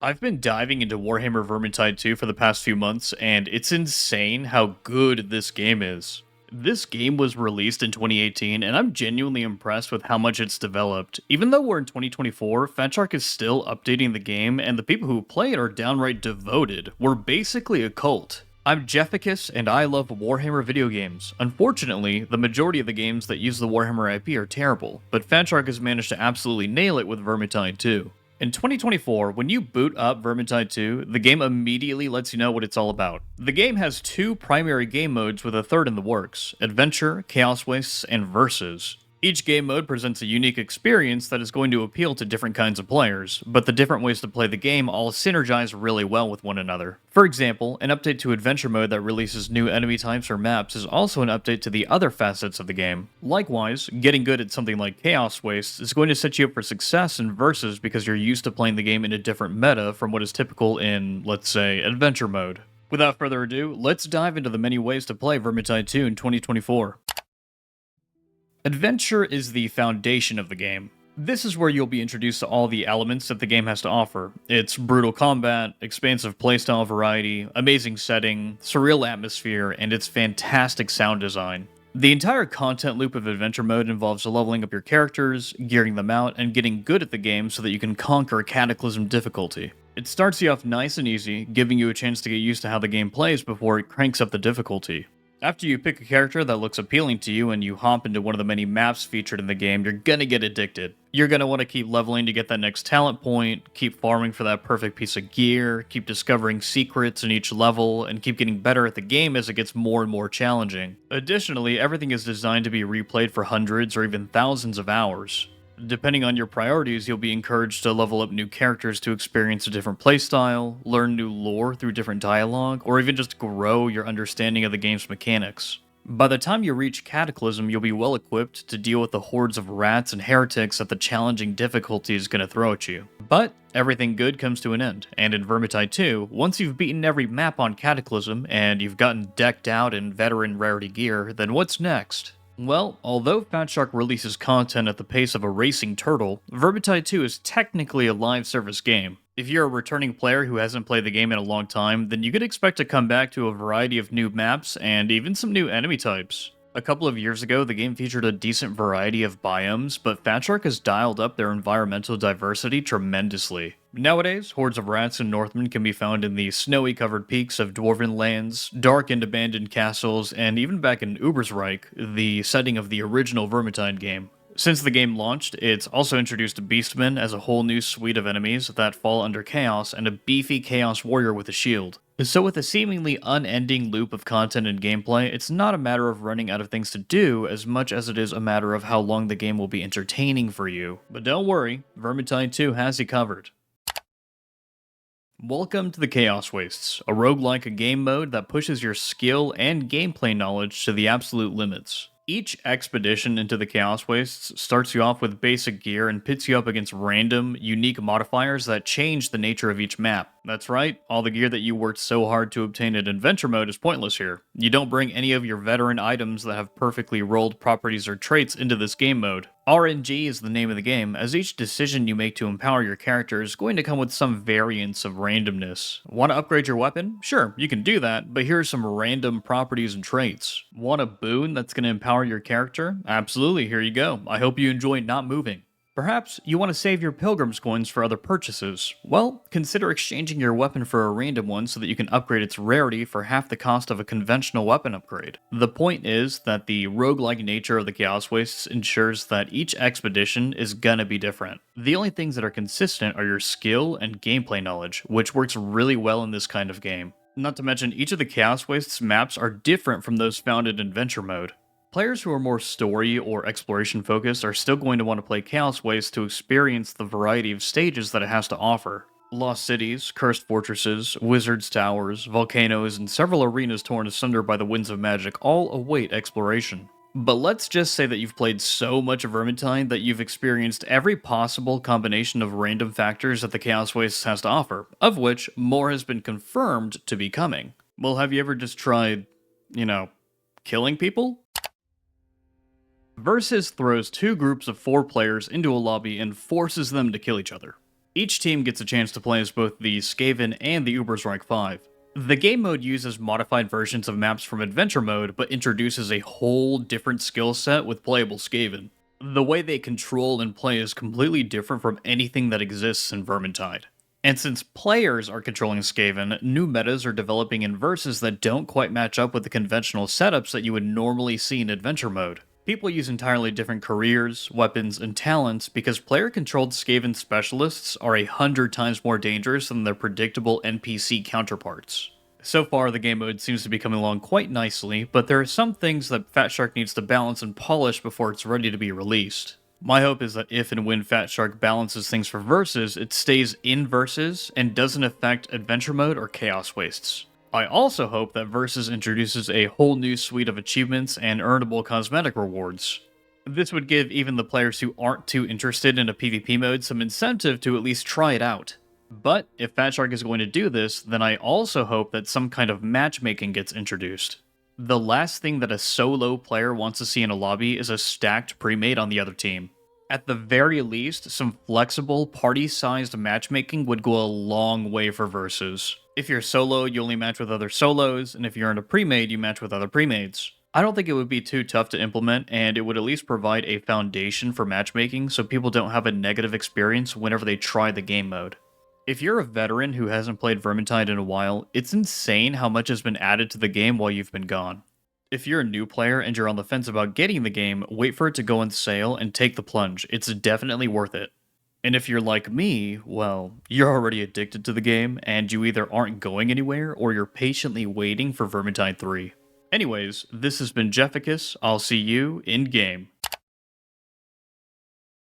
I've been diving into Warhammer Vermintide 2 for the past few months, and it's insane how good this game is. This game was released in 2018, and I'm genuinely impressed with how much it's developed. Even though we're in 2024, Fatshark is still updating the game, and the people who play it are downright devoted. We're basically a cult. I'm Jefficus, and I love Warhammer video games. Unfortunately, the majority of the games that use the Warhammer IP are terrible, but Fatshark has managed to absolutely nail it with Vermintide 2. In 2024, when you boot up Vermintide 2, the game immediately lets you know what it's all about. The game has two primary game modes with a third in the works: Adventure, Chaos Wastes, and Versus. Each game mode presents a unique experience that is going to appeal to different kinds of players, but the different ways to play the game all synergize really well with one another. For example, an update to Adventure mode that releases new enemy types or maps is also an update to the other facets of the game. Likewise, getting good at something like Chaos Waste is going to set you up for success in Versus because you're used to playing the game in a different meta from what is typical in, let's say, Adventure mode. Without further ado, let's dive into the many ways to play Vermintide 2 in 2024. Adventure is the foundation of the game. This is where you'll be introduced to all the elements that the game has to offer. Its brutal combat, expansive playstyle variety, amazing setting, surreal atmosphere, and its fantastic sound design. The entire content loop of Adventure mode involves leveling up your characters, gearing them out, and getting good at the game so that you can conquer Cataclysm difficulty. It starts you off nice and easy, giving you a chance to get used to how the game plays before it cranks up the difficulty. After you pick a character that looks appealing to you and you hop into one of the many maps featured in the game, you're gonna get addicted. You're gonna want to keep leveling to get that next talent point, keep farming for that perfect piece of gear, keep discovering secrets in each level, and keep getting better at the game as it gets more and more challenging. Additionally, everything is designed to be replayed for hundreds or even thousands of hours. Depending on your priorities, you'll be encouraged to level up new characters to experience a different playstyle, learn new lore through different dialogue, or even just grow your understanding of the game's mechanics. By the time you reach Cataclysm, you'll be well equipped to deal with the hordes of rats and heretics that the challenging difficulty is going to throw at you. But everything good comes to an end, and in Vermintide 2, once you've beaten every map on Cataclysm and you've gotten decked out in veteran rarity gear, then what's next? Well, although Fatshark releases content at the pace of a racing turtle, Vermintide 2 is technically a live service game. If you're a returning player who hasn't played the game in a long time, then you could expect to come back to a variety of new maps and even some new enemy types. A couple of years ago, the game featured a decent variety of biomes, but Fatshark has dialed up their environmental diversity tremendously. Nowadays, hordes of rats and Northmen can be found in the snowy-covered peaks of Dwarven lands, dark and abandoned castles, and even back in Ubersreich, the setting of the original Vermintide game. Since the game launched, it's also introduced Beastmen as a whole new suite of enemies that fall under Chaos and a beefy Chaos Warrior with a shield. So with a seemingly unending loop of content and gameplay, it's not a matter of running out of things to do as much as it is a matter of how long the game will be entertaining for you. But don't worry, Vermintide 2 has you covered. Welcome to the Chaos Wastes, a roguelike game mode that pushes your skill and gameplay knowledge to the absolute limits. Each expedition into the Chaos Wastes starts you off with basic gear and pits you up against random, unique modifiers that change the nature of each map. That's right, all the gear that you worked so hard to obtain in Adventure mode is pointless here. You don't bring any of your veteran items that have perfectly rolled properties or traits into this game mode. RNG is the name of the game, as each decision you make to empower your character is going to come with some variance of randomness. Want to upgrade your weapon? Sure, you can do that, but here are some random properties and traits. Want a boon that's going to empower your character? Absolutely, here you go. I hope you enjoy not moving. Perhaps you want to save your Pilgrim's coins for other purchases. Well, consider exchanging your weapon for a random one so that you can upgrade its rarity for half the cost of a conventional weapon upgrade. The point is that the roguelike nature of the Chaos Wastes ensures that each expedition is gonna be different. The only things that are consistent are your skill and gameplay knowledge, which works really well in this kind of game. Not to mention, each of the Chaos Wastes maps are different from those found in Adventure mode. Players who are more story or exploration focused are still going to want to play Chaos Waste to experience the variety of stages that it has to offer. Lost cities, cursed fortresses, wizards' towers, volcanoes, and several arenas torn asunder by the winds of magic all await exploration. But let's just say that you've played so much of Vermintide that you've experienced every possible combination of random factors that the Chaos Waste has to offer, of which more has been confirmed to be coming. Well, have you ever just tried, killing people? Versus throws two groups of 4 players into a lobby and forces them to kill each other. Each team gets a chance to play as both the Skaven and the Ubersreich 5. The game mode uses modified versions of maps from Adventure mode, but introduces a whole different skill set with playable Skaven. The way they control and play is completely different from anything that exists in Vermintide. And since players are controlling Skaven, new metas are developing in verses that don't quite match up with the conventional setups that you would normally see in Adventure mode. People use entirely different careers, weapons, and talents because player-controlled Skaven specialists are 100 times more dangerous than their predictable NPC counterparts. So far, the game mode seems to be coming along quite nicely, but there are some things that Fat Shark needs to balance and polish before it's ready to be released. My hope is that if and when Fat Shark balances things for verses, it stays in verses and doesn't affect Adventure mode or Chaos Wastes. I also hope that Versus introduces a whole new suite of achievements and earnable cosmetic rewards. This would give even the players who aren't too interested in a PvP mode some incentive to at least try it out. But if Fat Shark is going to do this, then I also hope that some kind of matchmaking gets introduced. The last thing that a solo player wants to see in a lobby is a stacked pre-mate on the other team. At the very least, some flexible, party-sized matchmaking would go a long way for versus. If you're solo, you only match with other solos, and if you're in a pre-made, you match with other pre-mates. I don't think it would be too tough to implement, and it would at least provide a foundation for matchmaking so people don't have a negative experience whenever they try the game mode. If you're a veteran who hasn't played Vermintide in a while, it's insane how much has been added to the game while you've been gone. If you're a new player and you're on the fence about getting the game, wait for it to go on sale and take the plunge. It's definitely worth it. And if you're like me, well, you're already addicted to the game, and you either aren't going anywhere or you're patiently waiting for Vermintide 3. Anyways, this has been Jefficus. I'll see you in game.